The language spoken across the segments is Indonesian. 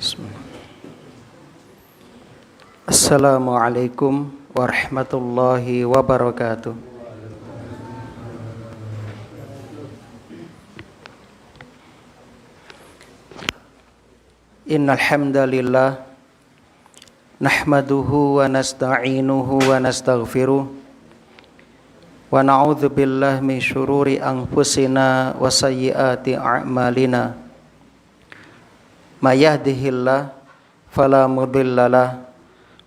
Bismillah. Assalamualaikum warahmatullahi wabarakatuh. Innal hamdalillah nahmaduhu wa nasta'inuhu wa nastaghfiruh wa na'udzu billahi min syururi anfusina wa sayyiati a'malina. May yahdihillahu fala mudhillalah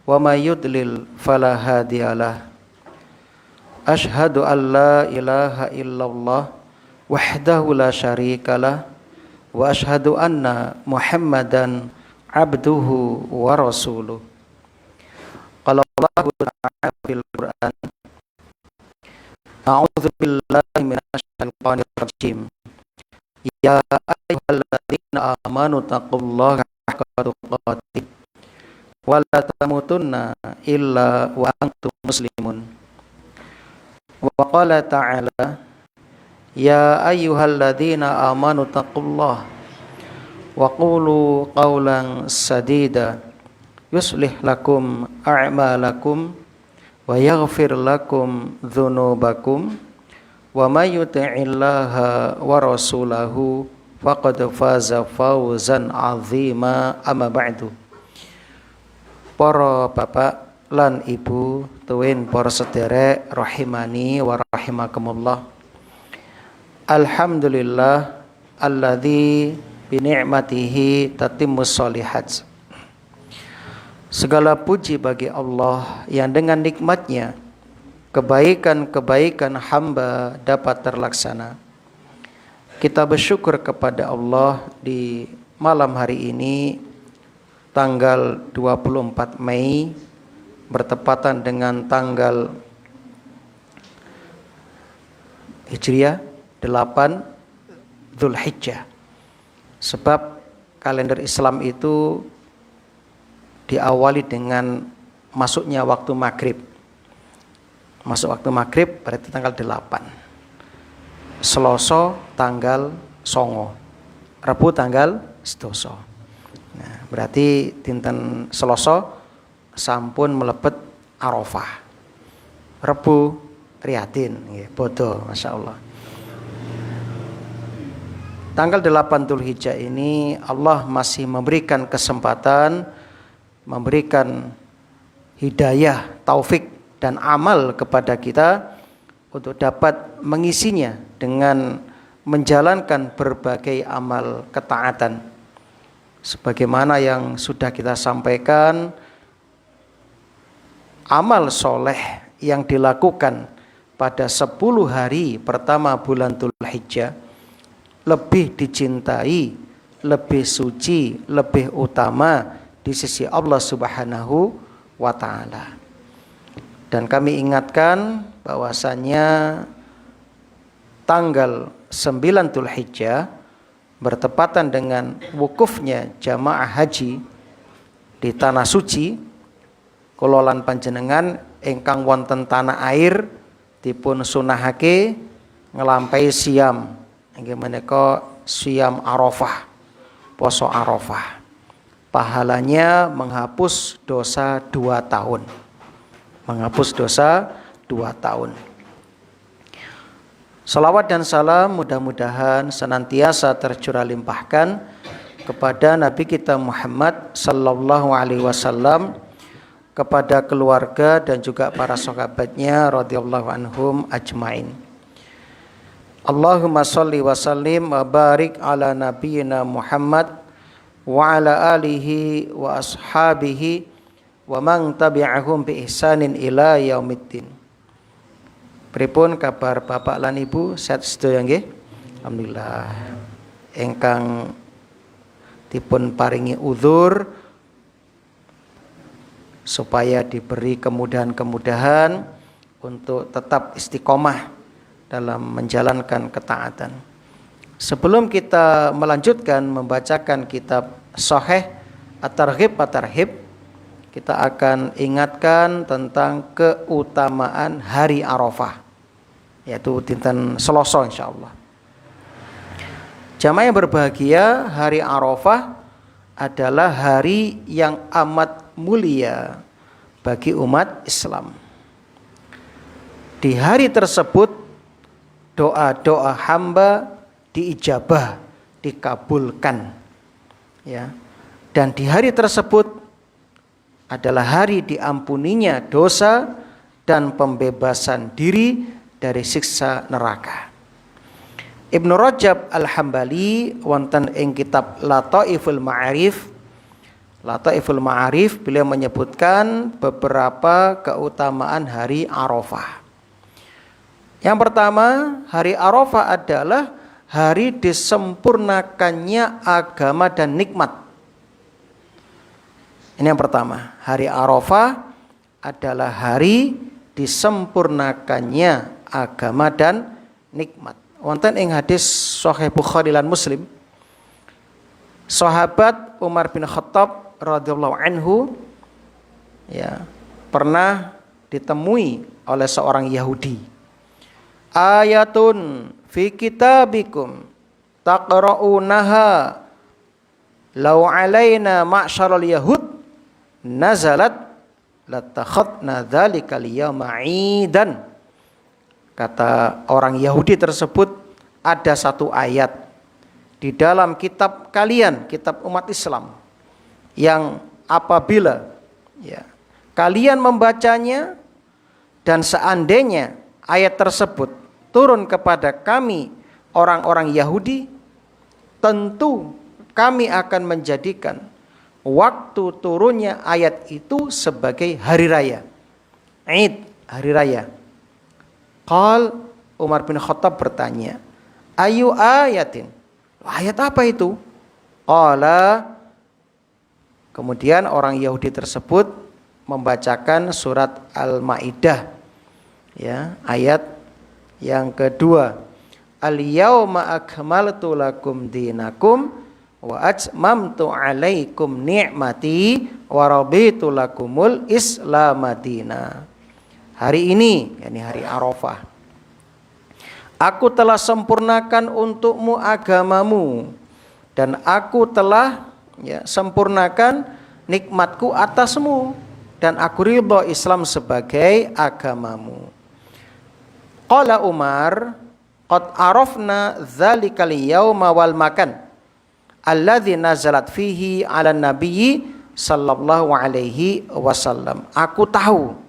wa may yudlil fala hadiyalah. Asyhadu an la ilaha illallah wahdahu la syarikalah wa asyhadu anna Muhammadan abduhu wa rasuluh. Qala Allahu ta'ala fil Qur'an, a'udzu billahi minasy syaithanir rajim. Ya ayyuhalladzina amanu taqullaha haqqa tuqatih wa la tamutunna illa wa antum muslimun. Wa qala ta'ala, ya ayyuhalladzina amanu taqullaha wa qulu qawlan sadida yuslih lakum a'malakum wa yaghfir lakum dzunubakum wa may yuti'illaha wa rasulahu faqad faza fawzan 'azima. Amma ba'du. Para bapak lan ibu tuwin para sederek rahimani wa rahimakumullah. Alhamdulillah alladzi bi ni'matihi tatimmus sholihat. Segala puji bagi Allah yang dengan nikmatnya kebaikan-kebaikan hamba dapat terlaksana. Kita bersyukur kepada Allah di malam hari ini tanggal 24 Mei bertepatan dengan tanggal Hijriah 8 Dzulhijjah. Sebab kalender Islam itu diawali dengan masuknya waktu maghrib. Masuk waktu maghrib berarti tanggal 8. Selasa tanggal 9. Rabu tanggal 11. Nah, berarti dinten Selasa sampun mlebet Arafah. Rebu Riyadin, nggih, bodo, masyaallah. Tanggal 8 Dzulhijjah ini Allah masih memberikan kesempatan, memberikan hidayah, taufik dan amal kepada kita untuk dapat mengisinya dengan menjalankan berbagai amal ketaatan. Sebagaimana yang sudah kita sampaikan, amal soleh yang dilakukan pada 10 hari pertama bulan Dzulhijjah lebih dicintai, lebih suci, lebih utama di sisi Allah Subhanahu wa ta'ala. Dan kami ingatkan bahwasannya tanggal 9 Dzulhijjah bertepatan dengan wukufnya jamaah haji di tanah suci kula lan panjenengan ingkang wonten tanah air dipun sunahake ngelampahi siam inggih menika siam Arafah, poso Arafah. Pahalanya menghapus dosa 2 tahun. Menghapus dosa 2 tahun. Salawat dan salam mudah-mudahan senantiasa tercurah limpahkan kepada Nabi kita Muhammad sallallahu alaihi wasallam, kepada keluarga dan juga para sahabatnya radhiyallahu anhum ajmain. Allahumma shalli wa sallim wa barik ala nabiyyina Muhammad wa ala alihi wa ashabihi wa man tabi'ahum bi ihsanin ila yaumiddin. Pripun kabar bapak lan ibu, sehat sedaya nggih? Alhamdulillah. Ingkang dipun paringi uzur supaya diberi kemudahan-kemudahan untuk tetap istiqomah dalam menjalankan ketaatan. Sebelum kita melanjutkan membacakan kitab Shahih At-Targhib At-Tarhib, kita akan ingatkan tentang keutamaan hari Arafah, yaitu dinten Selasa insyaallah. Jamaah yang berbahagia, hari Arafah adalah hari yang amat mulia bagi umat Islam. Di hari tersebut doa-doa hamba diijabah, dikabulkan. Ya. Dan di hari tersebut adalah hari diampuninya dosa dan pembebasan diri dari siksa neraka. Ibnu Rajab Al-Hambali wonten ing kitab Lataiful Ma'arif. Lataiful Ma'arif beliau menyebutkan beberapa keutamaan hari Arafah. Yang pertama, hari Arafah adalah hari disempurnakannya agama dan nikmat. Ini yang pertama, hari Arafah adalah hari disempurnakannya agama dan nikmat. Wonten ing hadis Sahih Bukhari lan Muslim, sahabat Umar bin Khattab radhiyallahu anhu ya pernah ditemui oleh seorang Yahudi. Ayatun fi kitabikum taqra'unaha law alaina ma'syaral yahud nazalat latakhadna dzalikal yawma 'idan. Kata orang Yahudi tersebut, ada satu ayat di dalam kitab kalian, kitab umat Islam, yang apabila ya kalian membacanya dan seandainya ayat tersebut turun kepada kami orang-orang Yahudi, tentu kami akan menjadikan waktu turunnya ayat itu sebagai hari raya, Id, hari raya. Qal, Umar bin Khattab bertanya, ayu ayatin, ayat apa itu? Qala, kemudian orang Yahudi tersebut membacakan surat Al-Maidah, ya, ayat yang kedua. Al-yawma akmaltu lakum dinakum wa atmamtu alaikum ni'mati wa raditu lakumul Islam madina. Hari ini, yakni hari Arafah, aku telah sempurnakan untukmu agamamu dan aku telah sempurnakan nikmatku atasmu dan aku ridha Islam sebagai agamamu. Qala Umar, qad arafna dzalikal yauma wal makan alladzi nazalat fihi 'alan nabiyyi sallallahu alaihi wasallam. Aku tahu,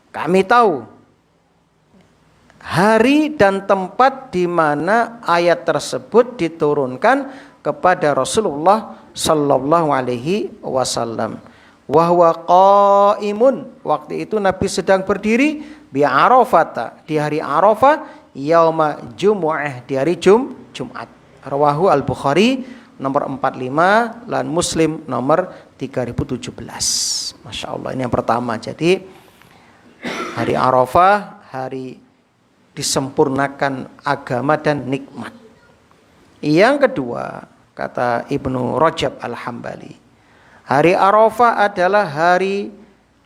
kami tahu hari dan tempat di mana ayat tersebut diturunkan kepada Rasulullah sallallahu alaihi wasallam. Wa huwa qaimun, waktu itu Nabi sedang berdiri bi Arafah, di hari Arafah, yauma Jumu'ah, di hari Jumat. Rawahu Al-Bukhari nomor 45 dan Muslim nomor 3017. Masya Allah, ini yang pertama. Jadi hari Arafah, hari disempurnakan agama dan nikmat. Yang kedua, kata Ibnu Rajab Al-Hambali, hari Arafah adalah hari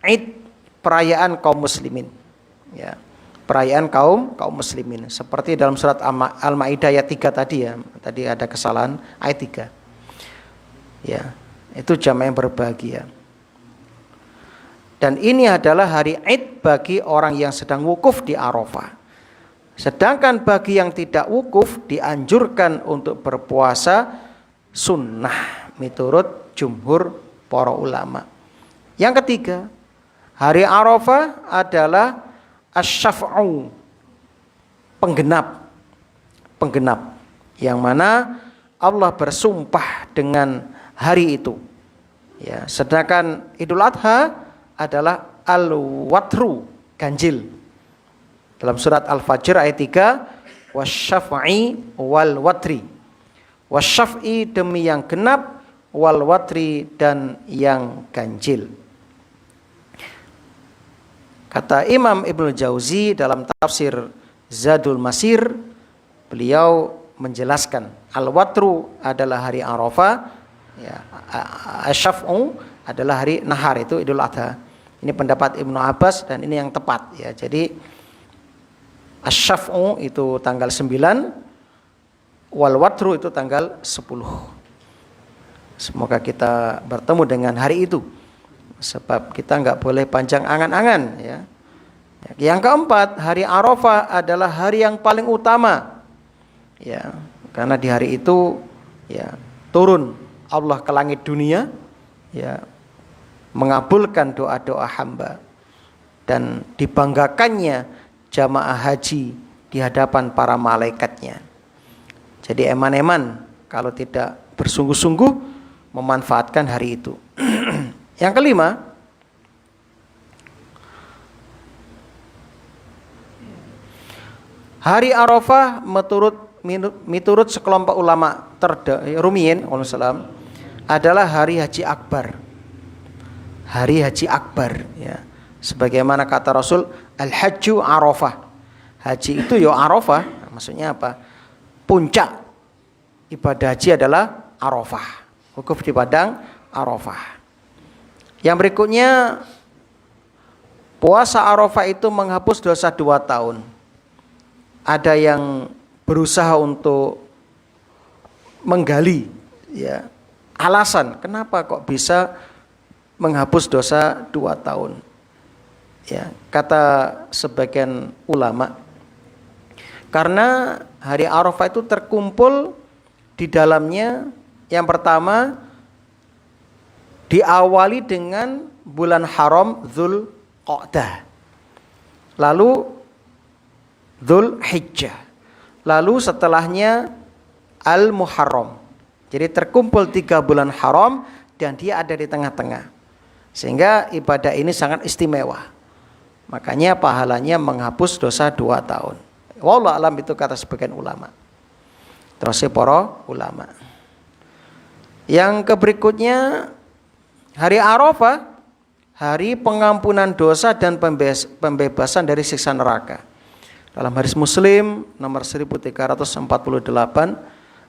Id, perayaan kaum muslimin. Ya, perayaan kaum muslimin. Seperti dalam surat Al-Maidah ayat 3 tadi ya. Tadi ada kesalahan ayat 3. Ya, itu jamaah yang berbahagia. Dan ini adalah hari Id bagi orang yang sedang wukuf di Arafah. Sedangkan bagi yang tidak wukuf dianjurkan untuk berpuasa sunnah menurut jumhur para ulama. Yang ketiga, hari Arafah adalah asy-syaf'u, penggenap, yang mana Allah bersumpah dengan hari itu. Ya, sedangkan Idul Adha adalah al-watru, ganjil. Dalam surat Al-Fajr ayat 3, wasyaf'i wal watri. Wasyaf'i demi yang genap, wal watri dan yang ganjil. Kata Imam Ibnu Jauzi dalam tafsir Zadul Masir, beliau menjelaskan al-watru adalah hari Arafah, ya, asyaf'u adalah hari nahar, itu Idul Adha. Ini pendapat Ibnu Abbas dan ini yang tepat ya. Jadi asyaf'u itu tanggal 9, wal watru itu tanggal 10. Semoga kita bertemu dengan hari itu. Sebab kita nggak boleh panjang angan-angan ya. Yang keempat, hari Arafah adalah hari yang paling utama. Ya, karena di hari itu ya turun Allah ke langit dunia ya, mengabulkan doa-doa hamba dan dibanggakannya jamaah haji di hadapan para malaikatnya. Jadi eman-eman kalau tidak bersungguh-sungguh memanfaatkan hari itu. Yang kelima, hari Arafah menurut sekelompok ulama rumiyin adalah hari haji akbar. Hari haji akbar ya. Sebagaimana kata Rasul, al-hajju Arafah. Haji itu ya Arafah, maksudnya apa? Puncak ibadah haji adalah Arafah. Wukuf di padang Arafah. Yang berikutnya, puasa Arafah itu menghapus dosa 2 tahun. Ada yang berusaha untuk menggali ya, alasan kenapa kok bisa menghapus dosa 2 tahun. Ya, kata sebagian ulama, karena hari Arafah itu terkumpul di dalamnya, yang pertama diawali dengan bulan haram Dzulqa'dah, lalu Dzulhijjah, lalu setelahnya Al-Muharram. Jadi terkumpul 3 bulan haram dan dia ada di tengah-tengah, sehingga ibadah ini sangat istimewa. Makanya pahalanya menghapus dosa 2 tahun. Wallahu alam, itu kata sebagian ulama. Terus para ulama. Yang berikutnya, hari Arafah, hari pengampunan dosa dan pembebasan dari siksa neraka. Dalam hadis Muslim nomor 1348,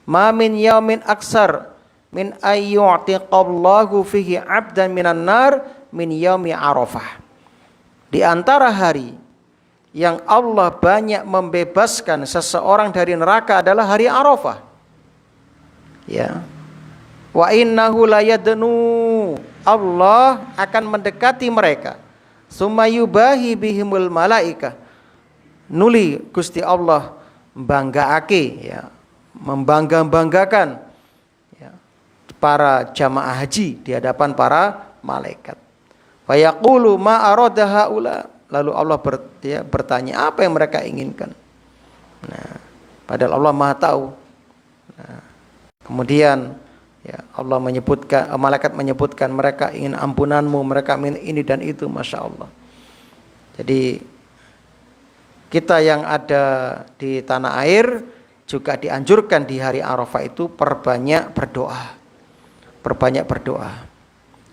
"Ma min yaumin aksar min ayyu'tiqallahu fihi 'abdan minan nar min yaumi Arafah." Di antara hari yang Allah banyak membebaskan seseorang dari neraka adalah hari Arafah. Ya. Wa innahu layadnu, Allah akan mendekati mereka. Summa yubahi bihimul malaika. Nuli Gusti Allah banggaake ya, membanggakan ya, para jamaah haji di hadapan para malaikat. Wa yaqulu ma arada haula. Lalu Allah bertanya, apa yang mereka inginkan? Nah, padahal Allah Maha tahu. Nah, kemudian ya, Allah menyebutkan, malaikat menyebutkan mereka ingin ampunanmu, mereka ingin ini dan itu, masya Allah. Jadi kita yang ada di tanah air juga dianjurkan di hari Arafah itu perbanyak berdoa,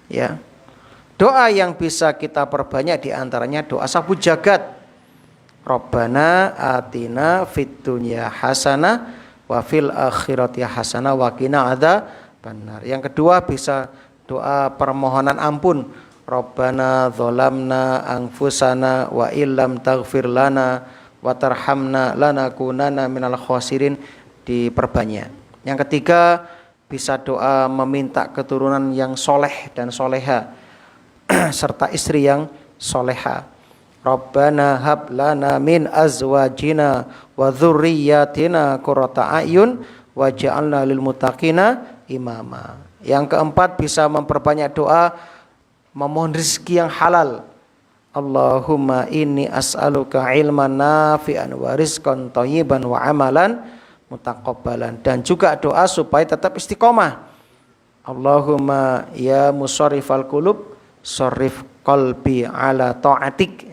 ya. Doa yang bisa kita perbanyak diantaranya doa sabu jagat. Rabbana atina fid dunya hasanah wa fil akhirati hasanah wa qina adzabannar. Yang kedua bisa doa permohonan ampun. Rabbana dzalamna anfusana wa illam taghfir lana wa tarhamna lanakunanna minal khasirin, diperbanyak. Yang ketiga bisa doa meminta keturunan yang soleh dan soleha serta istri yang soleha. Rabbana hab lana min azwajina wa dzurriyyatina qurrata a'yun waj'alna lil muttaqina imama. Yang keempat bisa memperbanyak doa memohon rezeki yang halal. Allahumma inni as'aluka ilman nafi'an wa rizqan thayyiban wa amalan mutaqabbalan, dan juga doa supaya tetap istiqomah. Allahumma ya musarrifal qulub sharif qalbi ala ta'atik,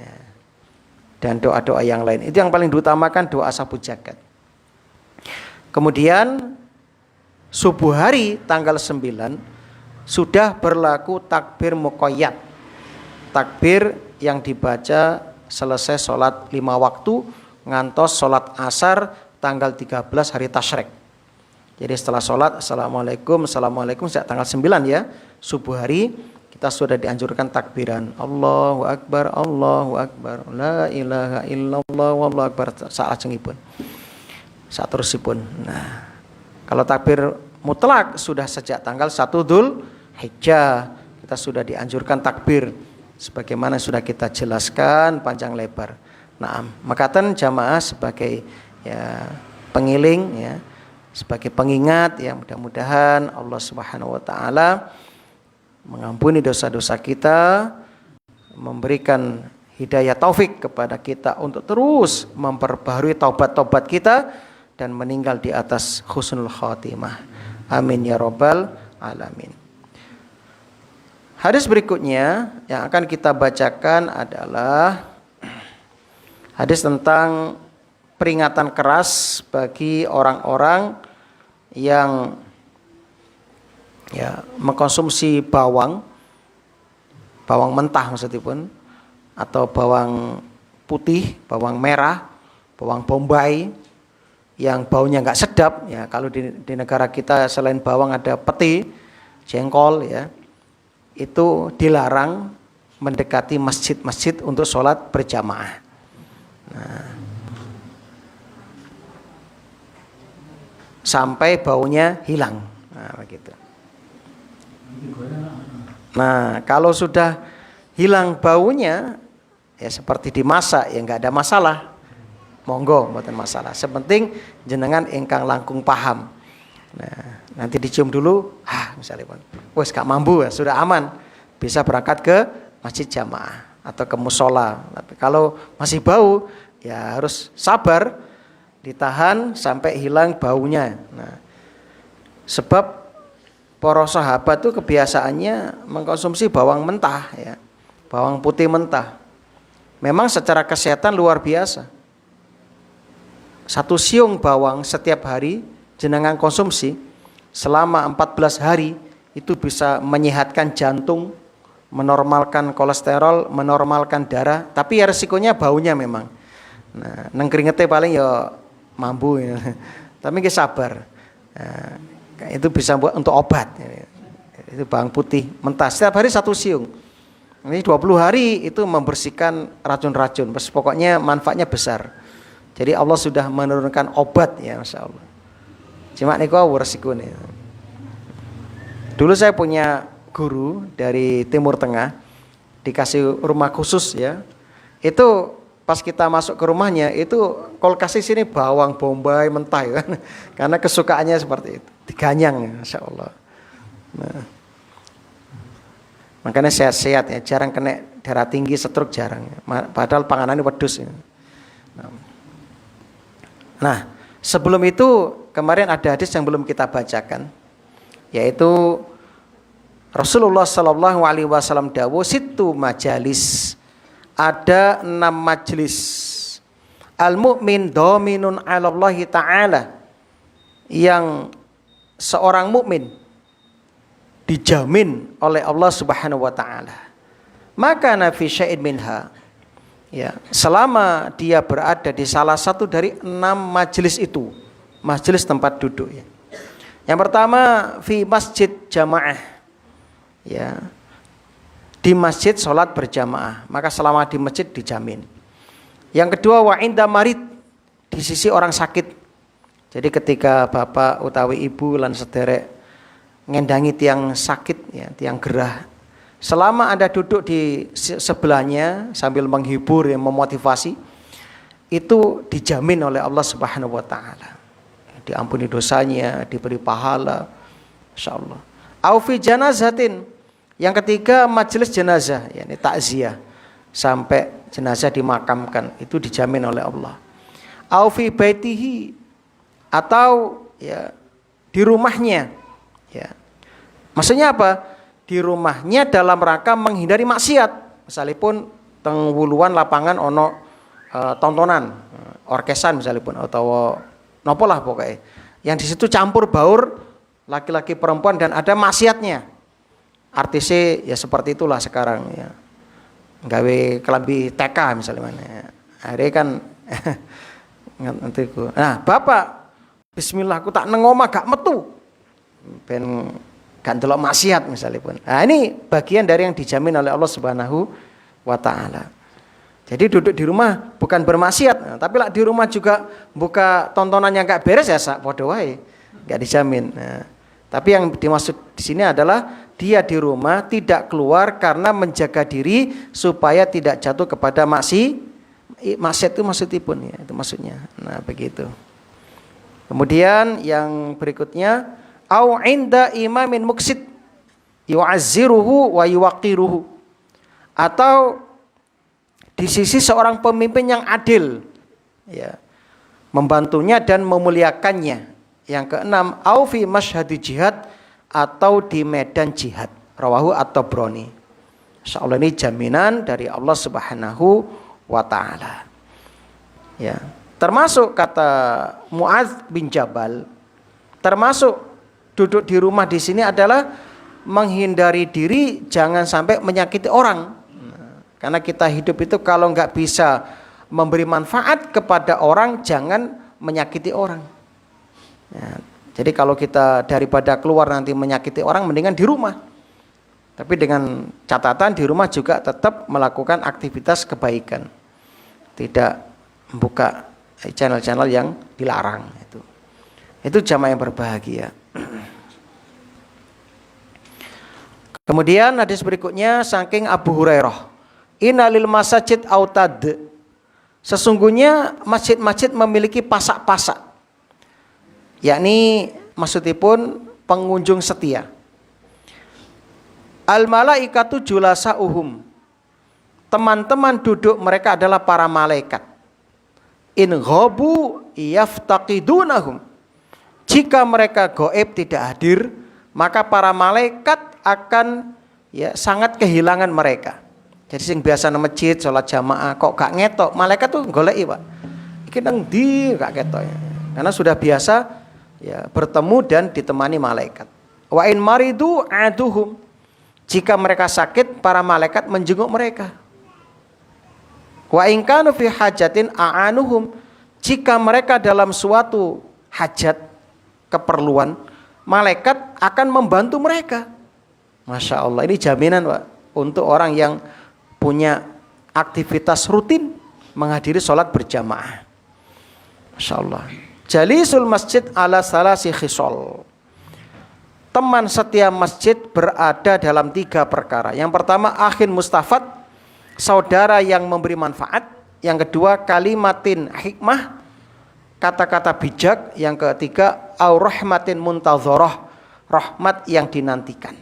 dan doa-doa yang lain. Itu yang paling diutamakan, doa sabu jagat. Kemudian subuh hari tanggal 9 sudah berlaku takbir muqayyad, takbir yang dibaca selesai sholat 5 waktu ngantos sholat asar tanggal 13 hari tasyrik. Jadi setelah sholat assalamualaikum sejak tanggal 9 ya, subuh hari kita sudah dianjurkan takbiran Allahu Akbar, la ilaha illallah, wallahu akbar, saat terusipun. Nah, kalau takbir mutlak sudah sejak tanggal 1 Dzulhijjah kita sudah dianjurkan takbir sebagaimana sudah kita jelaskan panjang lebar. Nah, makaten jamaah sebagai ya pengiling ya, sebagai pengingat ya, mudah-mudahan Allah Subhanahu wa taala mengampuni dosa-dosa kita, memberikan hidayah taufik kepada kita untuk terus memperbaharui taubat-taubat kita dan meninggal di atas husnul khatimah. Amin ya rabbal alamin. Hadis berikutnya yang akan kita bacakan adalah hadis tentang peringatan keras bagi orang-orang yang ya mengkonsumsi bawang mentah maksudipun, atau bawang putih, bawang merah, bawang bombay yang baunya nggak sedap ya. Kalau di negara kita selain bawang ada peti, jengkol ya, itu dilarang mendekati masjid-masjid untuk sholat berjamaah. Nah, sampai baunya hilang. Nah, begitu. Nah, kalau sudah hilang baunya, ya seperti dimasak, ya nggak ada masalah. Monggo, bukan masalah. Sepenting jenengan ingkang langkung paham. Nah, nanti dicium dulu, misalnya, wes gak mampu, ya, sudah aman, bisa berangkat ke masjid jamaah atau ke musola. Tapi kalau masih bau, ya harus sabar, ditahan sampai hilang baunya. Nah, sebab para sahabat itu kebiasaannya mengkonsumsi bawang mentah, ya, bawang putih mentah. Memang secara kesehatan luar biasa. 1 siung bawang setiap hari jenengan konsumsi selama 14 hari itu bisa menyehatkan jantung, menormalkan kolesterol, menormalkan darah, tapi ya resikonya baunya memang. Nah, nang keringetnya paling ya mampu ya. Tapi nggih sabar. Nah, itu bisa buat untuk obat. Itu bawang putih mentah setiap hari 1 siung. Ini 20 hari itu membersihkan racun-racun. Pokoknya manfaatnya besar. Jadi Allah sudah menurunkan obat ya, Masya Allah. Cuma niku resiko nih. Dulu saya punya guru dari Timur Tengah, dikasih rumah khusus ya. Itu pas kita masuk ke rumahnya itu kalau kasih sini bawang bombay mentah ya kan. Karena kesukaannya seperti itu. Diganyang ya, Masya Allah. Nah, makanya sehat-sehat ya, jarang kena darah tinggi, stroke jarang. Padahal panganannya wedhus ya. Nah, sebelum itu kemarin ada hadis yang belum kita bacakan, yaitu Rasulullah Shallallahu Alaihi Wasallam dawuh situ majalis, ada 6 majelis. Al mukmin dominun alallahi taala, yang seorang mukmin dijamin oleh Allah Subhanahu wa taala. Maka nafi syai'in minha, ya, selama dia berada di salah satu dari 6 majelis itu, majelis tempat duduk ya. Yang pertama fi masjid jamaah, ya, di masjid sholat berjamaah, maka selama di masjid dijamin. Yang kedua wa inda marid, di sisi orang sakit. Jadi ketika bapak utawi ibu lan sederek ngendangi tiang sakit ya, tiang gerah, selama Anda duduk di sebelahnya sambil menghibur ya, memotivasi, itu dijamin oleh Allah Subhanahu wa taala. Diampuni dosanya, diberi pahala, insyaallah. Au fi janazatin. Yang ketiga majelis jenazah, yakni takziah sampai jenazah dimakamkan, itu dijamin oleh Allah. Au fi baitihi, atau ya di rumahnya. Ya. Maksudnya apa? Di rumahnya dalam rangka menghindari maksiat. Misalipun teng wuluan lapangan ono tontonan, orkesan misalipun atau nopo lah pokoknya. Yang di situ campur baur laki-laki perempuan dan ada maksiatnya. Artisnya ya seperti itulah sekarang ya. Gawe kelambi TK misalnya mana. Akhirnya kan nanti ku. Nah, Bapak bismillah aku tak neng omah gak metu. Ben gak ndelok maksiat misalipun. Nah, ini bagian dari yang dijamin oleh Allah Subhanahu wa taala. Jadi duduk di rumah bukan bermaksiat, tapi lah di rumah juga buka tontonan yang gak beres ya sak padha wae. Gak dijamin. Nah, Tapi yang dimaksud di sini adalah dia di rumah tidak keluar karena menjaga diri supaya tidak jatuh kepada maksiat itu maksudipun ya, itu maksudnya. Nah, begitu. Kemudian yang berikutnya au inda imamin muksid yu'azziruhu wa yuwaqiruhu, atau di sisi seorang pemimpin yang adil ya, membantunya dan memuliakannya. Yang keenam, au fi masyhadi jihad, atau di medan jihad. Rawahu at-Tabrani. Insyaallah ini jaminan dari Allah Subhanahu wa taala. Ya, termasuk kata Muadz bin Jabal, termasuk duduk di rumah di sini adalah menghindari diri jangan sampai menyakiti orang. Karena kita hidup itu kalau nggak bisa memberi manfaat kepada orang, jangan menyakiti orang. Ya, jadi kalau kita daripada keluar nanti menyakiti orang, mendingan di rumah. Tapi dengan catatan di rumah juga tetap melakukan aktivitas kebaikan, tidak membuka channel-channel yang dilarang. Itu jamaah yang berbahagia. Kemudian hadis berikutnya saking Abu Hurairah, innalil masajid autad, sesungguhnya masjid-masjid memiliki pasak-pasak, yakni maksudipun pengunjung setia. Al malaikatu julasauhum, teman-teman duduk mereka adalah para malaikat. In ghabu yaftaqidunahum, jika mereka gaib tidak hadir, maka para malaikat akan sangat kehilangan mereka. Jadi sing biasa nang masjid sholat jamaah kok gak ngetok, malaikat tuh goleki, Pak. Iki nang ndi gak ketok ya. Karena sudah biasa bertemu dan ditemani malaikat. Wa in maridu aduhum, jika mereka sakit para malaikat menjenguk mereka. Wa in kanu fi hajatin a'anuhum, jika mereka dalam suatu hajat keperluan, malaikat akan membantu mereka. Masya Allah, ini jaminan, Pak, untuk orang yang punya aktivitas rutin menghadiri sholat berjamaah. Masya Allah. Jalisul masjid ala salasi khisol, teman setia masjid berada dalam 3 perkara. Yang pertama akhin mustafad, saudara yang memberi manfaat. Yang kedua kalimatin hikmah, kata-kata bijak. Yang ketiga au rahmatin muntazoroh, rahmat yang dinantikan.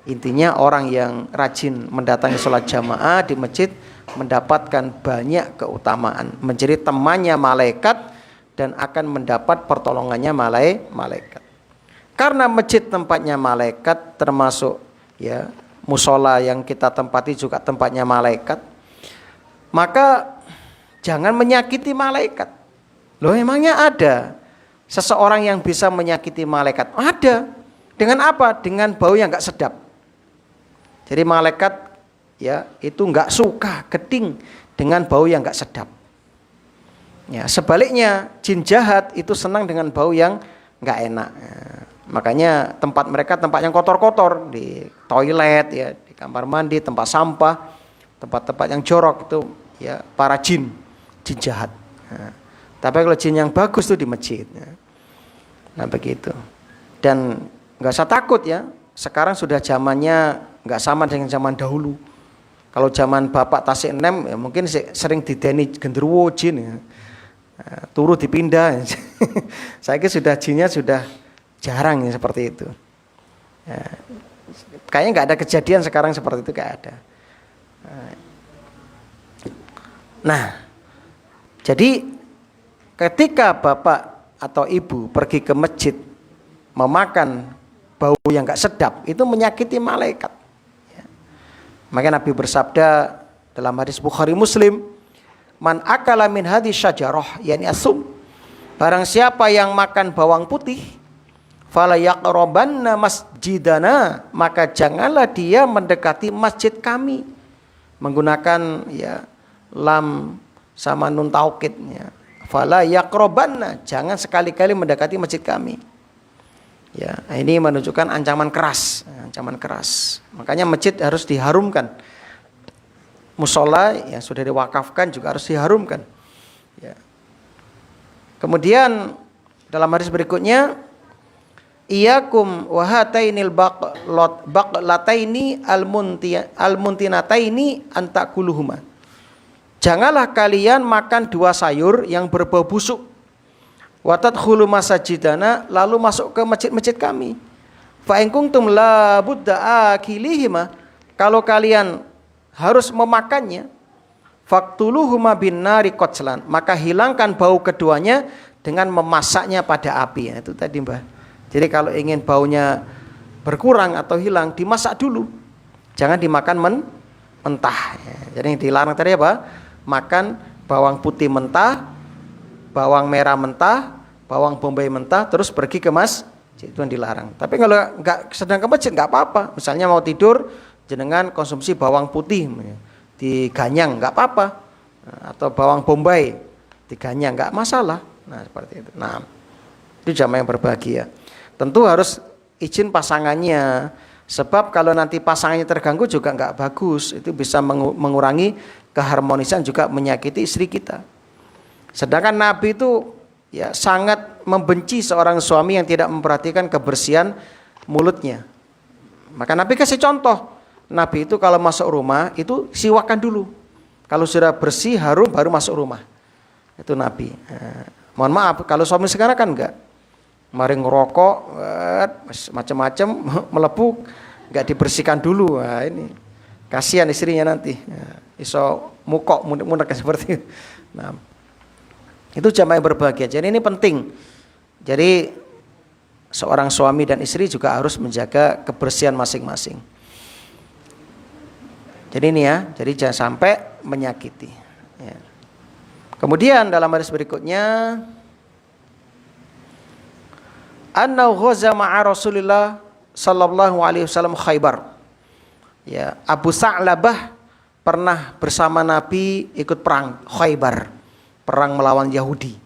Intinya orang yang rajin mendatangi sholat jamaah di masjid mendapatkan banyak keutamaan, menjadi temannya malaikat dan akan mendapat pertolongannya malaikat. Karena masjid tempatnya malaikat, termasuk musola yang kita tempati juga tempatnya malaikat, maka jangan menyakiti malaikat. Loh, emangnya ada seseorang yang bisa menyakiti malaikat? Ada. Dengan apa? Dengan bau yang gak sedap. Jadi malaikat itu nggak suka geding dengan bau yang nggak sedap. Ya, sebaliknya jin jahat itu senang dengan bau yang nggak enak. Ya, makanya tempat mereka tempat yang kotor-kotor, di toilet di kamar mandi, tempat sampah, tempat-tempat yang jorok itu para jin jahat. Ya, tapi kalau jin yang bagus itu di masjid. Ya. Nah begitu. Dan nggak usah takut ya. Sekarang sudah zamannya nggak sama dengan zaman dahulu. Kalau zaman Bapak Tasik Enem mungkin sering dideni genderuwo jin turu dipindah. Saya kira sudah jinnya sudah jarang seperti itu. Kayaknya nggak ada kejadian sekarang seperti itu, nggak ada. Nah, jadi ketika bapak atau ibu pergi ke masjid memakan bau yang nggak sedap, itu menyakiti malaikat. Maka Nabi bersabda dalam hadis Bukhari Muslim, man akala min hadis syajarah, yakni asum, barang siapa yang makan bawang putih, fala yaqrabanna masjidana, maka janganlah dia mendekati masjid kami. Menggunakan lam sama nun taukid, fala yaqrabanna, jangan sekali-kali mendekati masjid kami. Ini menunjukkan ancaman keras, Makanya masjid harus diharumkan. Musola yang sudah diwakafkan juga harus diharumkan. Kemudian dalam hadis berikutnya, Iyakum wa hatainil baqlataini almuntinataini antakuluhuma. Janganlah kalian makan dua sayur yang berbau busuk. Wa tadkhulu masajidana, lalu masuk ke masjid-masjid kami. Fa in kuntum la budda akilihima, kalau kalian harus memakannya, faktuluhuma bin nari qajlan, maka hilangkan bau keduanya dengan memasaknya pada api. Itu tadi Mbah. Jadi kalau ingin baunya berkurang atau hilang, dimasak dulu. Jangan dimakan mentah. Jadi yang dilarang tadi apa? Makan bawang putih mentah, bawang merah mentah, bawang bombay mentah, terus pergi ke masjid, itu yang dilarang. Tapi kalau nggak sedang ke masjid nggak apa-apa. Misalnya mau tidur, jenengan konsumsi bawang putih diganyang nggak apa-apa, atau bawang bombay diganyang nggak masalah. Nah seperti itu. Nah itu jamaah yang berbahagia. Tentu harus izin pasangannya, sebab kalau nanti pasangannya terganggu juga nggak bagus. Itu bisa mengurangi keharmonisan, juga menyakiti istri kita. Sedangkan Nabi itu ya sangat membenci seorang suami yang tidak memperhatikan kebersihan mulutnya. Maka Nabi kasih contoh. Nabi itu kalau masuk rumah itu siwakan dulu. Kalau sudah bersih harum baru masuk rumah. Itu Nabi. Mohon maaf kalau suami sekarang kan enggak. Mari ngerokok, macam-macam melepuh, nggak dibersihkan dulu. Nah, ini kasihan istrinya nanti. Iso mukok munek seperti itu. Nah, itu jamaah yang berbahagia. Jadi ini penting. Jadi seorang suami dan istri juga harus menjaga kebersihan masing-masing. Jadi ini ya, jadi jangan sampai menyakiti. Ya. Kemudian dalam hadis berikutnya, annahu ghaza ma'a Rasulillah sallallahu alaihi wasallam Khaybar. Ya, Abu Sa'labah pernah bersama Nabi ikut perang Khaybar, perang melawan Yahudi.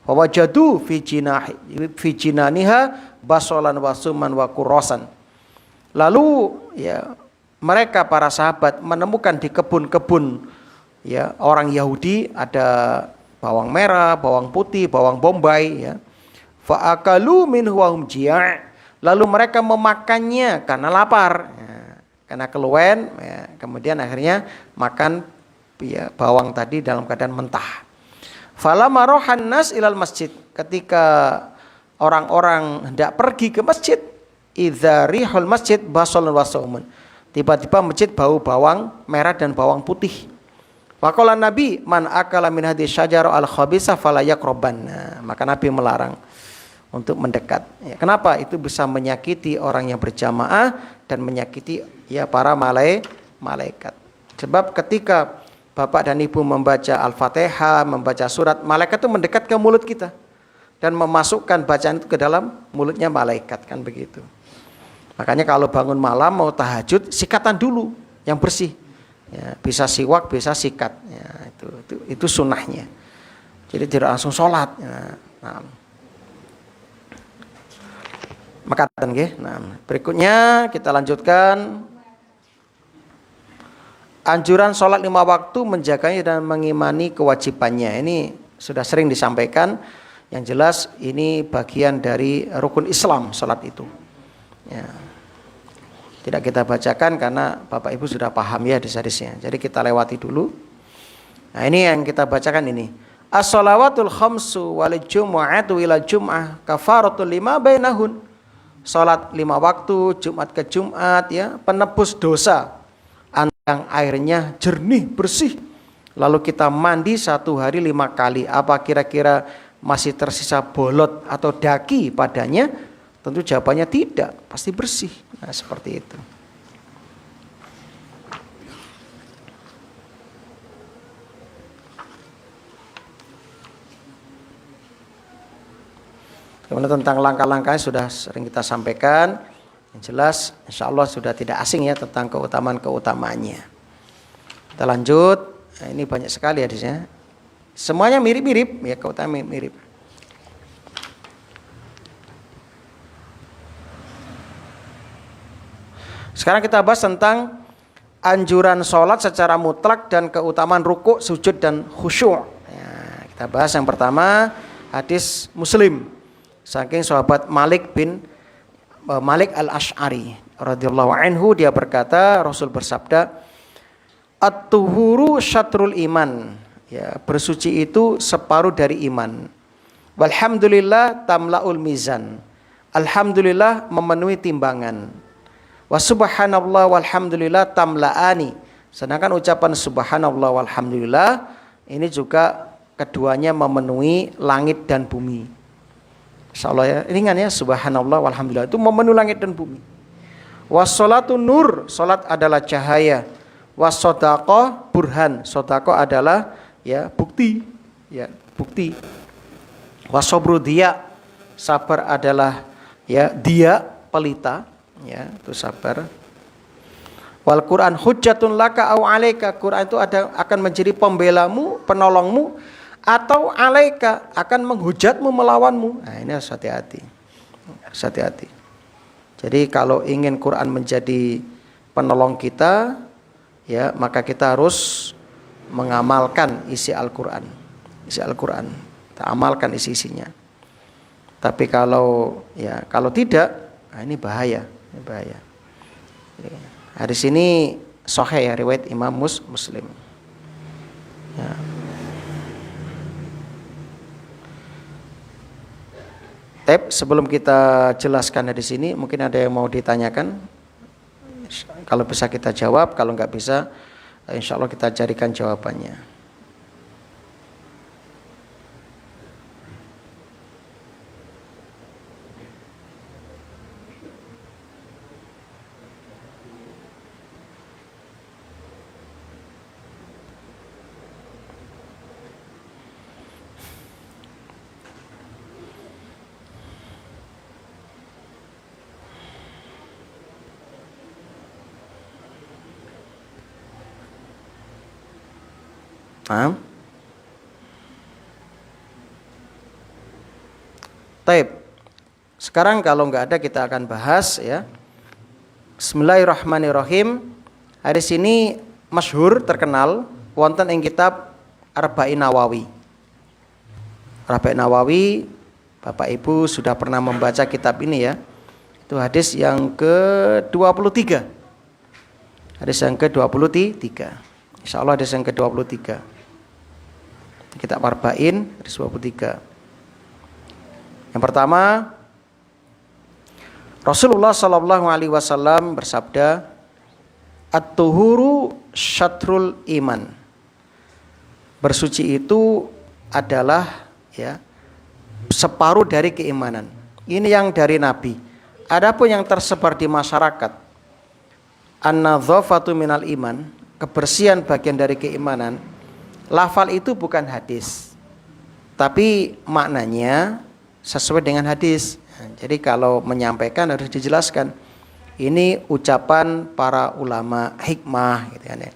Wa wajadu fi jinaniha basolan wa suman wa qurasan. Lalu ya mereka para sahabat menemukan di kebun-kebun ya orang Yahudi ada bawang merah, bawang putih, bawang bombay ya. Fa'akalu minhu wa hum ji'. Lalu mereka memakannya karena lapar, ya, karena keluwen, ya, kemudian akhirnya makan ya, bawang tadi dalam keadaan mentah. Falamma rohan nas ilal masjid, ketika orang-orang hendak pergi ke masjid, idza rihul masjid basolun wa saumun. Tiba-tiba masjid bau bawang merah dan bawang putih. Faqala Nabi, man akala min hadhihi syajarah al-khabisa fala yaqraban. Nah, maka Nabi melarang untuk mendekat. Ya, kenapa? Itu bisa menyakiti orang yang berjamaah dan menyakiti ya para malaikat. Sebab ketika Bapak dan Ibu membaca Al-Fatihah, membaca surat, malaikat itu mendekat ke mulut kita dan memasukkan bacaan itu ke dalam mulutnya malaikat, kan begitu. Makanya kalau bangun malam mau tahajud, sikatan dulu yang bersih. Ya, bisa siwak, bisa sikat. Ya, itu sunnahnya. Jadi tidak langsung sholat. Ya, nah. Maka berikutnya kita lanjutkan. Anjuran sholat 5 waktu, menjaganya dan mengimani kewajibannya. Ini sudah sering disampaikan. Yang jelas ini bagian dari rukun Islam, sholat itu. Ya. Tidak kita bacakan karena Bapak Ibu sudah paham ya hadis-hadisnya. Jadi kita lewati dulu. Nah ini yang kita bacakan ini. As-shalawatul khamsu wal jumu'atu ila jum'ah kafaratul lima bainahun. Salat 5 waktu, Jumat ke Jumat ya, penebus dosa. Yang airnya jernih, bersih. Lalu kita mandi 1 hari 5 kali. Apa kira-kira masih tersisa bolot atau daki padanya? Tentu jawabannya tidak, pasti bersih. Nah, seperti itu. Kemudian tentang langkah-langkahnya sudah sering kita sampaikan. Yang jelas insya Allah sudah tidak asing ya tentang keutamaan-keutamaannya. Kita lanjut. Nah, ini banyak sekali hadisnya. Semuanya mirip-mirip ya, keutamaan mirip. Sekarang kita bahas tentang anjuran sholat secara mutlak dan keutamaan rukuk, sujud dan khusyuk. Ya, kita bahas yang pertama hadis Muslim. Saking sahabat Malik bin Malik Al-Asy'ari radhiyallahu anhu, dia berkata, Rasul bersabda, at-tuhuru syatrul iman, ya, bersuci itu separuh dari iman. Walhamdulillah tamlaul mizan, alhamdulillah memenuhi timbangan. Wa subhanallah walhamdulillah tamlaani, sedangkan ucapan subhanallah walhamdulillah ini juga keduanya memenuhi langit dan bumi. Insyaallah ya, ringan ya, subhanallah walhamdulillah itu memenuhi langit dan bumi. Wassalatu nur, salat adalah cahaya. Wassodaqah burhan, sodaqah adalah ya bukti, ya bukti. Wasobru dia, sabar adalah ya dia pelita, ya itu sabar. Wal Quran hujjatun laka au alaika, Quran itu akan menjadi pembelamu, penolongmu, atau alaika akan menghujatmu, melawanmu. Nah, ini harus hati-hati. Harus hati-hati. Jadi kalau ingin Quran menjadi penolong kita, ya maka kita harus mengamalkan isi Al-Quran. Isi Al-Quran, kita amalkan isi-isinya. Tapi kalau tidak, nah ini bahaya, ini bahaya. Hadis ini sahih ya, riwayat Imam Muslim. Ya. Sebelum kita jelaskan hadis ini, mungkin ada yang mau ditanyakan. Kalau bisa kita jawab, kalau nggak bisa, insya Allah kita carikan jawabannya. Taib. Sekarang kalau nggak ada kita akan bahas ya. Bismillahirrahmanirrahim. Hadis ini masyhur terkenal wonten ing kitab Arba'in Nawawi. Arba'in Nawawi, Bapak Ibu sudah pernah membaca kitab ini ya. Itu hadis yang ke-23. Hadis yang ke-23. Insyaallah hadis yang ke-23. Kitab Arba'in hadis 23. Yang pertama, Rasulullah sallallahu alaihi wasallam bersabda, at-tuhuru syatrul iman. Bersuci itu adalah ya separuh dari keimanan. Ini yang dari Nabi. Adapun yang tersebar di masyarakat, an-nadzafatu minal iman, kebersihan bagian dari keimanan. Lafal itu bukan hadis, tapi maknanya sesuai dengan hadis. Jadi kalau menyampaikan harus dijelaskan. Ini ucapan para ulama hikmah gitu kan ya.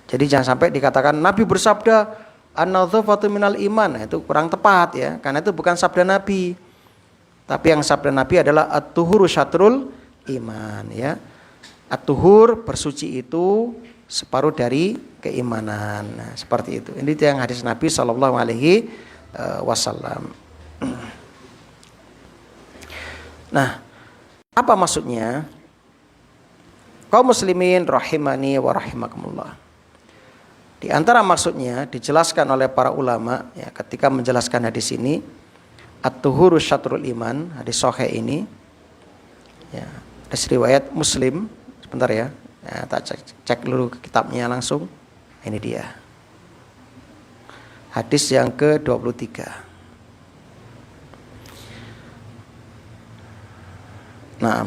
Jadi jangan sampai dikatakan Nabi bersabda an-nadzafatu minal iman. Nah, itu kurang tepat ya, karena itu bukan sabda Nabi. Tapi yang sabda Nabi adalah at-tuhuru syatrul iman ya. At-tuhur bersuci itu separuh dari keimanan. Nah, seperti itu. Ini yang hadis Nabi sallallahu alaihi wasallam. Nah, apa maksudnya? Kaum muslimin rahimani wa rahimakumullah. Di antara maksudnya dijelaskan oleh para ulama ya, ketika menjelaskan hadis ini, at-tuhuru syatrul iman, hadis sahih ini ya, hadis riwayat Muslim. Sebentar ya, tak cek dulu ke kitabnya langsung. Ini dia. Hadis yang ke-23. Nah,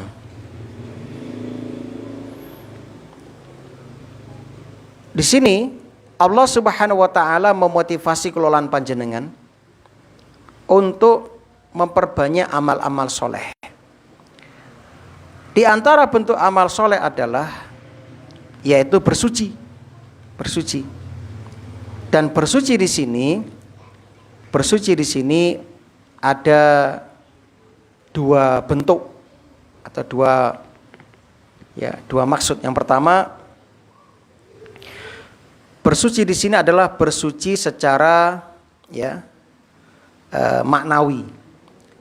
di sini Allah Subhanahu wa taala memotivasi kelolaan panjenengan untuk memperbanyak amal-amal soleh. Di antara bentuk amal soleh adalah yaitu bersuci. Bersuci. Dan bersuci di sini ada dua bentuk atau dua maksud. Yang pertama, bersuci di sini adalah bersuci secara maknawi,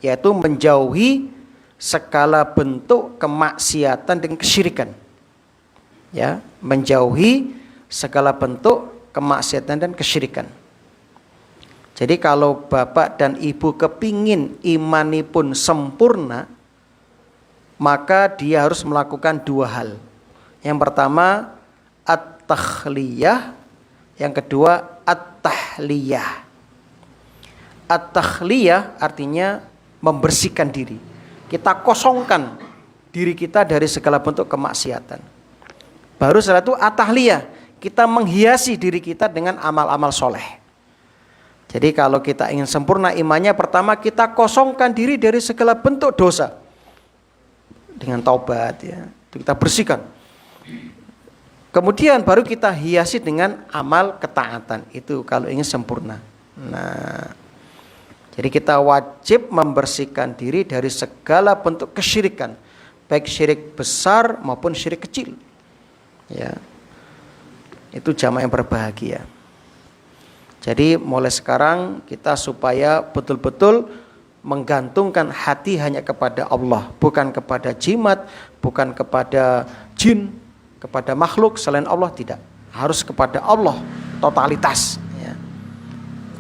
yaitu menjauhi segala bentuk kemaksiatan dan kesyirikan. Ya, menjauhi segala bentuk kemaksiatan dan kesyirikan. Jadi kalau bapak dan ibu kepingin imanipun sempurna, maka dia harus melakukan dua hal. Yang pertama at-takhliyah, yang kedua at-tahliyah. At-takhliyah artinya membersihkan diri. Kita kosongkan diri kita dari segala bentuk kemaksiatan. Baru setelah itu at-tahliyah, kita menghiasi diri kita dengan amal-amal soleh. Jadi kalau kita ingin sempurna imannya, pertama kita kosongkan diri dari segala bentuk dosa. Dengan taubat ya, kita bersihkan. Kemudian baru kita hiasi dengan amal ketaatan. Itu kalau ingin sempurna. Nah, jadi kita wajib membersihkan diri dari segala bentuk kesyirikan, baik syirik besar maupun syirik kecil. Ya, itu jamaah yang berbahagia. Jadi mulai sekarang kita supaya betul-betul menggantungkan hati hanya kepada Allah, bukan kepada jimat, bukan kepada jin, kepada makhluk selain Allah, tidak. Harus kepada Allah totalitas. Ya.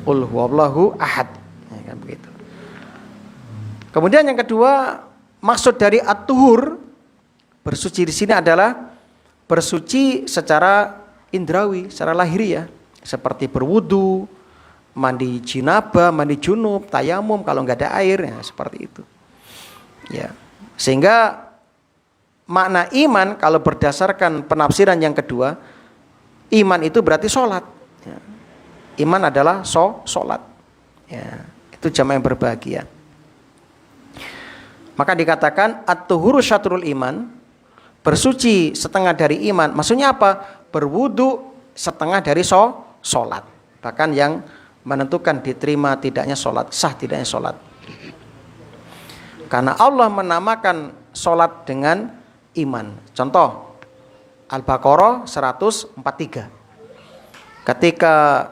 Qul huwallahu ahad. Ya, kan begitu. Kemudian yang kedua, maksud dari at-tuhur, bersuci di sini adalah bersuci secara indrawi, secara lahiriah. Seperti berwudu, mandi jinabah, mandi junub, tayamum kalau nggak ada air, ya, seperti itu. Ya, sehingga makna iman kalau berdasarkan penafsiran yang kedua, iman itu berarti sholat. Ya. Iman adalah sholat. Ya, itu jamaah yang berbahagia. Maka dikatakan at-tuhuru syatrul iman, bersuci setengah dari iman. Maksudnya apa? Berwudu setengah dari sholat. Bahkan yang menentukan diterima tidaknya sholat, sah tidaknya sholat. Karena Allah menamakan sholat dengan iman. Contoh Al-Baqarah 143. Ketika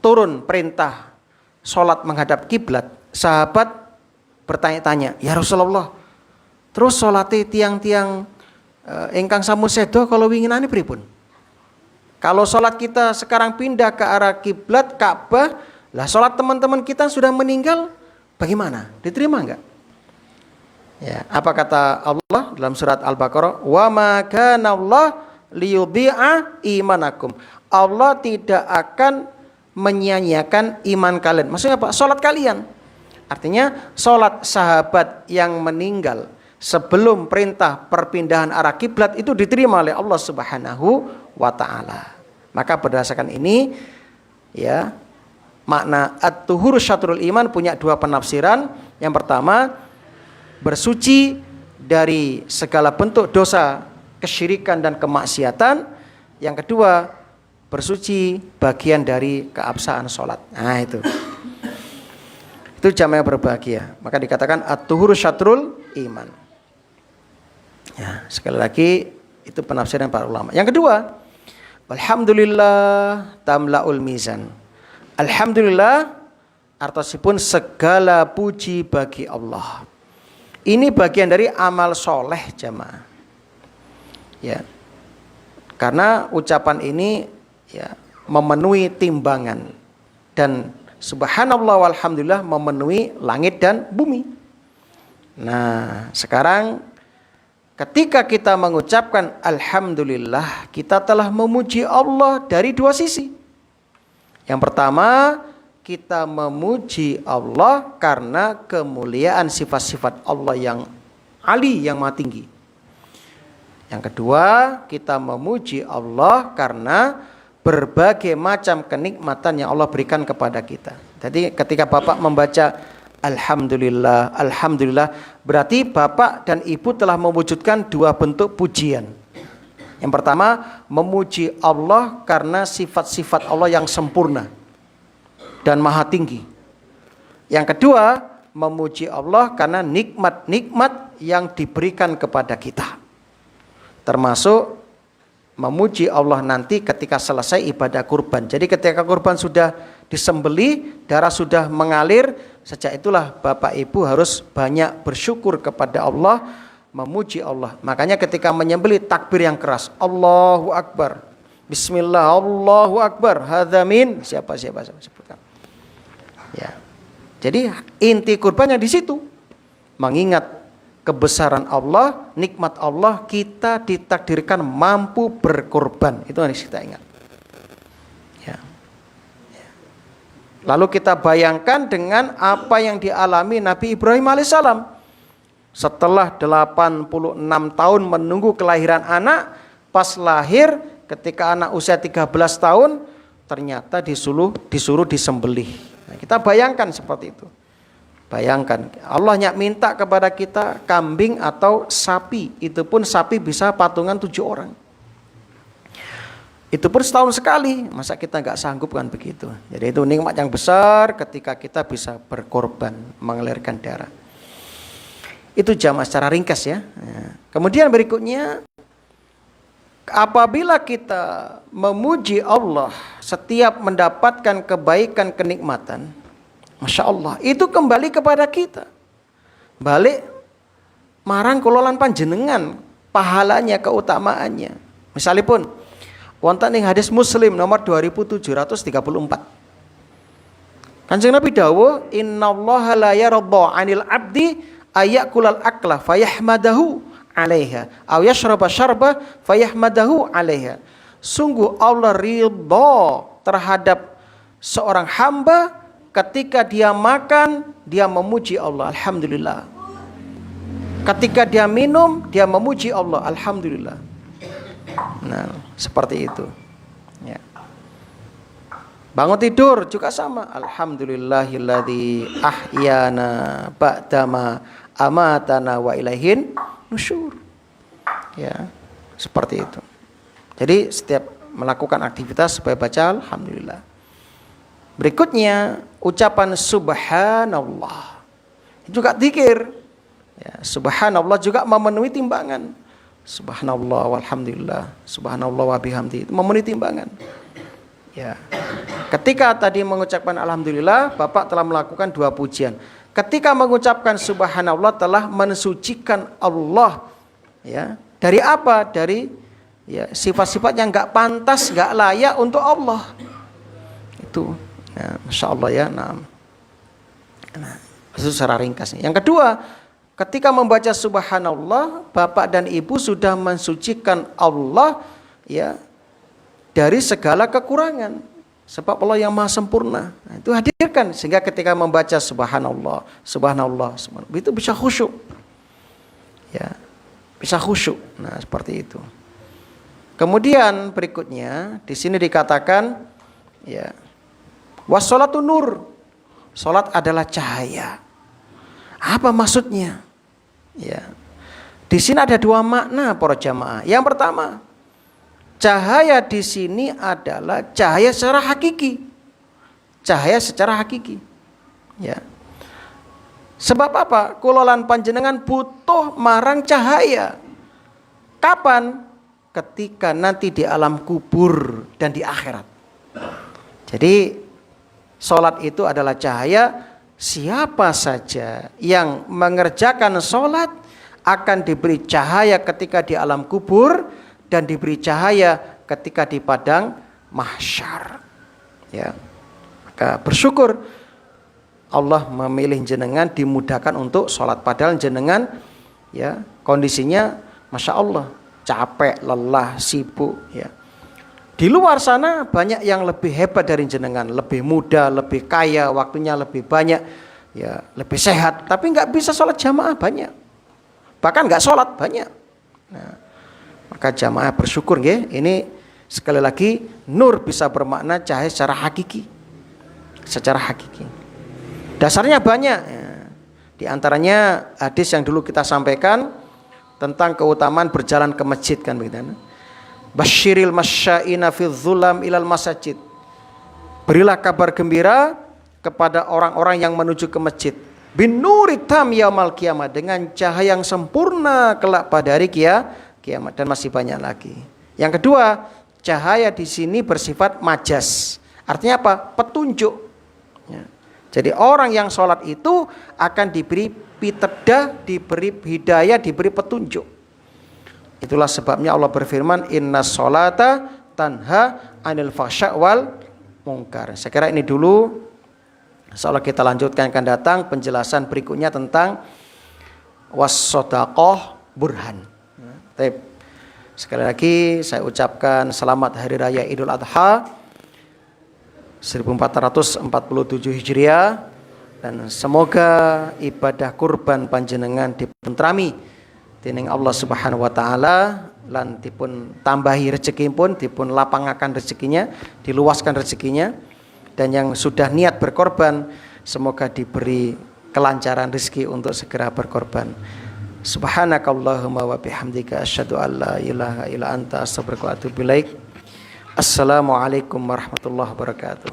turun perintah sholat menghadap kiblat, sahabat bertanya-tanya, ya Rasulullah, terus sholatnya tiang-tiang ingkang sampun sedo kalau winginane pripun? Kalau sholat kita sekarang pindah ke arah kiblat Ka'bah, lah sholat teman-teman kita sudah meninggal, bagaimana? Diterima enggak? Ya, apa kata Allah dalam surat Al-Baqarah? Wa ma kana Allah liyudhi'a imanakum. Allah tidak akan menyia-nyiakan iman kalian. Maksudnya apa? Sholat kalian. Artinya sholat sahabat yang meninggal sebelum perintah perpindahan arah kiblat itu diterima oleh Allah Subhanahu wa ta'ala. Maka berdasarkan ini, ya, makna at-tuhur syatrul iman punya dua penafsiran. Yang pertama, bersuci dari segala bentuk dosa, kesyirikan dan kemaksiatan. Yang kedua, bersuci bagian dari keabsahan sholat. Nah itu jamaah yang berbahagia. Maka dikatakan at-tuhur syatrul iman. Ya, sekali lagi itu penafsiran para ulama. Yang kedua, alhamdulillah tamlaul mizan. Alhamdulillah artosipun segala puji bagi Allah. Ini bagian dari amal soleh jamaah. Ya. Karena ucapan ini ya memenuhi timbangan dan subhanallah walhamdulillah memenuhi langit dan bumi. Nah, sekarang ketika kita mengucapkan alhamdulillah, kita telah memuji Allah dari dua sisi. Yang pertama, kita memuji Allah karena kemuliaan sifat-sifat Allah yang ali, yang maha tinggi. Yang kedua, kita memuji Allah karena berbagai macam kenikmatan yang Allah berikan kepada kita. Jadi ketika Bapak membaca alhamdulillah, alhamdulillah, berarti bapak dan ibu telah mewujudkan dua bentuk pujian. Yang pertama, memuji Allah karena sifat-sifat Allah yang sempurna dan maha tinggi. Yang kedua, memuji Allah karena nikmat-nikmat yang diberikan kepada kita. Termasuk memuji Allah nanti ketika selesai ibadah kurban. Jadi ketika kurban sudah disembelih, darah sudah mengalir, sejak itulah Bapak Ibu harus banyak bersyukur kepada Allah, memuji Allah. Makanya ketika menyembelih takbir yang keras, Allahu Akbar, Bismillah, Allahu Akbar, hadza min siapa sebutkan. Ya. Jadi inti kurbannya di situ, mengingat kebesaran Allah, nikmat Allah, kita ditakdirkan mampu berkorban. Itu harus kita ingat. Ya. Ya. Lalu kita bayangkan dengan apa yang dialami Nabi Ibrahim alaihissalam. Setelah 86 tahun menunggu kelahiran anak, pas lahir ketika anak usia 13 tahun, ternyata disuruh disembelih. Nah, kita bayangkan seperti itu. Bayangkan, Allah minta kepada kita kambing atau sapi. Itu pun sapi bisa patungan 7 orang. Itu pun setahun sekali. Masa kita nggak sanggup kan begitu. Jadi itu nikmat yang besar ketika kita bisa berkorban, mengalirkan darah. Itu jamaah secara ringkas ya. Kemudian berikutnya, apabila kita memuji Allah setiap mendapatkan kebaikan kenikmatan, Masya Allah, itu kembali kepada kita. Balik marang kulolan panjenengan, pahalanya, keutamaannya. Misalipun wonten ing hadis Muslim nomor 2734. Kanjeng Nabi dawuh, "Innallaha la yarda 'anil 'abdi ayakulal akla fayahmadahu 'alaiha aw yashraba syarba fayahmadahu 'alaiha." Sungguh Allah ridha terhadap seorang hamba ketika dia makan, dia memuji Allah, alhamdulillah. Ketika dia minum, dia memuji Allah, alhamdulillah. Nah, seperti itu. Ya. Bangun tidur juga sama, alhamdulillahilladzi ahyana ba'dama amatana wa ilaihin nusyur. Ya, seperti itu. Jadi setiap melakukan aktivitas supaya baca alhamdulillah. Berikutnya ucapan subhanallah, juga dzikir. Ya, subhanallah juga memenuhi timbangan. Subhanallah walhamdulillah, subhanallah wa bihamdi, memenuhi timbangan. Ya. Ketika tadi mengucapkan alhamdulillah, Bapak telah melakukan 2 pujian. Ketika mengucapkan subhanallah telah mensucikan Allah. Ya. Dari apa? Dari ya, sifat-sifat yang enggak pantas, enggak layak untuk Allah. Itu. Ya, Masya Allah ya. Nah, itu secara ringkas. Yang kedua, ketika membaca subhanallah, Bapak dan Ibu sudah mensucikan Allah ya dari segala kekurangan. Sebab Allah yang maha sempurna. Nah, itu hadirkan sehingga ketika membaca subhanallah, subhanallah, subhanallah, itu bisa khusyuk. Ya, bisa khusyuk. Nah, seperti itu. Kemudian berikutnya di sini dikatakan ya, wassalatu nur. Salat adalah cahaya. Apa maksudnya? Ya. Di sini ada 2 makna para jamaah. Yang pertama, cahaya di sini adalah cahaya secara hakiki. Cahaya secara hakiki. Ya. Sebab apa? Kulolan panjenengan butuh marang cahaya. Kapan? Ketika nanti di alam kubur dan di akhirat. Jadi salat itu adalah cahaya. Siapa saja yang mengerjakan salat akan diberi cahaya ketika di alam kubur dan diberi cahaya ketika di padang mahsyar. Ya. Maka bersyukur Allah memilih jenengan dimudahkan untuk salat, padahal jenengan ya kondisinya Masya Allah capek, lelah, sibuk ya. Di luar sana banyak yang lebih hebat dari jenengan, lebih muda, lebih kaya, waktunya lebih banyak, ya lebih sehat, tapi nggak bisa sholat jamaah banyak, bahkan nggak sholat banyak. Nah, maka jamaah bersyukur ya. Ini sekali lagi nur bisa bermakna cahaya secara hakiki, secara hakiki. Dasarnya banyak. Ya. Di antaranya hadis yang dulu kita sampaikan tentang keutamaan berjalan ke masjid kan begitu. Basyiril masya'ina fi dzulam ilal masajid. Berilah kabar gembira kepada orang-orang yang menuju ke masjid. Bin nuri tam yaumal qiyamah, dengan cahaya yang sempurna kelak pada hari kiamat, dan masih banyak lagi. Yang kedua, cahaya di sini bersifat majas. Artinya apa? Petunjuk. Ya. Jadi orang yang sholat itu akan diberi piteda, diberi hidayah, diberi petunjuk. Itulah sebabnya Allah berfirman, Inna sholata tanha anil fahsya wal munkar. Saya kira ini dulu. Insyaallah kita lanjutkan akan datang penjelasan berikutnya tentang was-shadaqah burhan. Baik. Sekali lagi saya ucapkan selamat Hari Raya Idul Adha 1447 Hijriah, dan semoga ibadah kurban panjenengan dipuntrami dening Allah Subhanahu wa taala, lan dipun tambahi rezeki pun, dipun lapangaken rezekinya, diluaskan rezekinya, dan yang sudah niat berkorban semoga diberi kelancaran rezeki untuk segera berkorban. Subhanakallahumma wa bihamdika asyhadu an la ilaha illa anta astaghfiruka wa atubu ilaik. Assalamualaikum warahmatullahi wabarakatuh.